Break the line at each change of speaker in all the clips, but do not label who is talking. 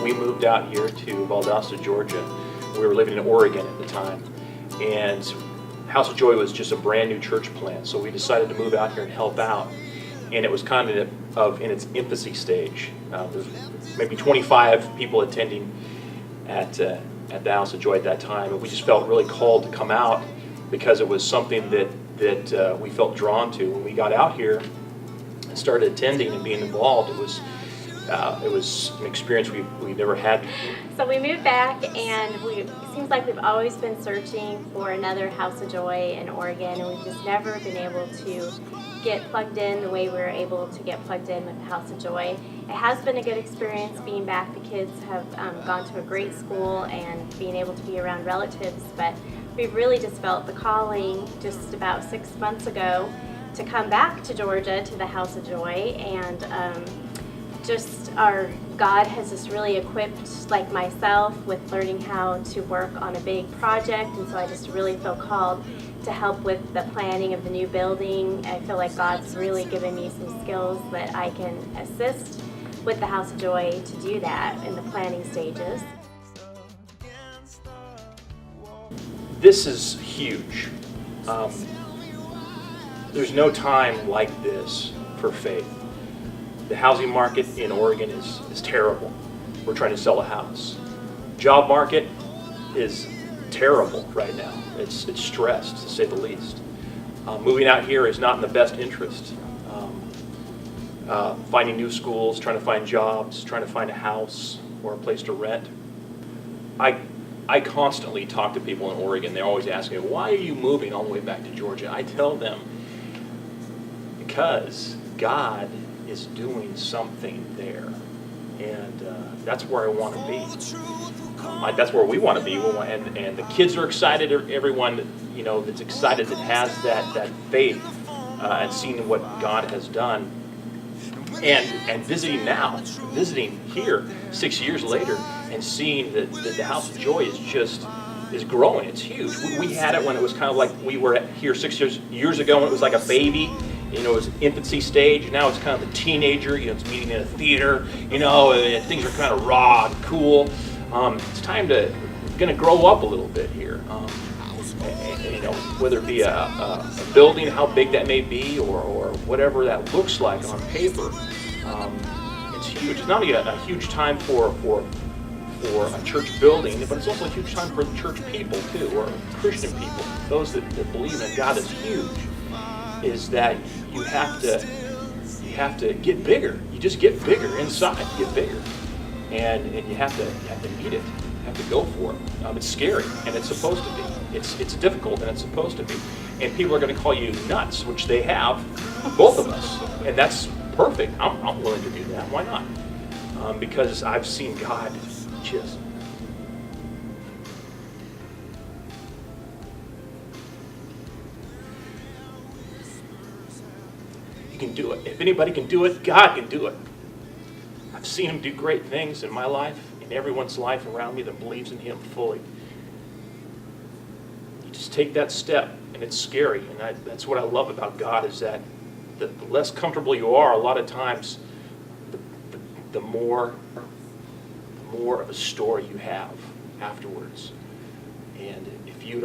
we moved out here to Valdosta, Georgia. We were living in Oregon at the time, and House of Joy was just a brand new church plant, so we decided to move out here and help out. And it was kind of in its infancy stage. There's maybe 25 people attending at the House of Joy at that time, and we just felt really called to come out because it was something that we felt drawn to. When we got out here and started attending and being involved, it was an experience we've never had before.
So we moved back, and it seems like we've always been searching for another House of Joy in Oregon, and we've just never been able to get plugged in the way we were able to get plugged in with the House of Joy. It has been a good experience being back. The kids have gone to a great school and being able to be around relatives, but we've really just felt the calling just about 6 months ago to come back to Georgia to the House of Joy, and just our God has just really equipped like myself with learning how to work on a big project, and so I just really feel called to help with the planning of the new building. I feel like God's really given me some skills that I can assist with the House of Joy to do that in the planning stages.
This is huge. There's no time like this for faith. The housing market in Oregon is terrible. We're trying to sell a house. Job market is terrible right now. It's stressed, to say the least. Moving out here is not in the best interest. Finding new schools, trying to find jobs, trying to find a house or a place to rent. I constantly talk to people in Oregon. They're always asking me, why are you moving all the way back to Georgia? I tell them, because God is doing something there, and that's where I want to be. That's where we want to be, and the kids are excited. Everyone, that's excited, that has that faith, and seeing what God has done, and visiting here 6 years later, and seeing that the House of Joy is growing. It's huge. We had it when it was kind of like we were here 6 years ago when it was like a baby. It was infancy stage. Now it's kind of the teenager. It's meeting in a theater. And things are kind of raw and cool. It's time to grow up a little bit here. Whether it be a building, how big that may be, or whatever that looks like on paper. It's huge. It's not only a huge time for a church building, but it's also a huge time for the church people too, or Christian people. Those that believe in God is huge. Is that you have to get bigger. You just get bigger inside. You get bigger, and you have to meet it. You have to go for it. It's scary, and it's supposed to be. It's difficult, and it's supposed to be. And people are going to call you nuts, which they have, both of us, and that's perfect. I'm willing to do that. Why not? Because I've seen God just. Can do it. If anybody can do it, God can do it. I've seen him do great things in my life, in everyone's life around me that believes in him fully. You just take that step, and it's scary. And that's what I love about God, is that the less comfortable you are, a lot of times, the more of a story you have afterwards. And if you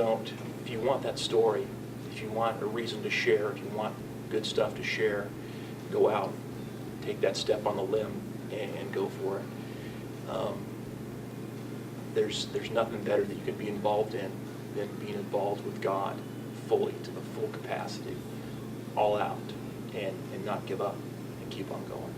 want that story, if you want a reason to share, if you want good stuff to share, go out, take that step on the limb, and go for it. There's nothing better that you can be involved in than being involved with God fully, to the full capacity, all out, and not give up, and keep on going.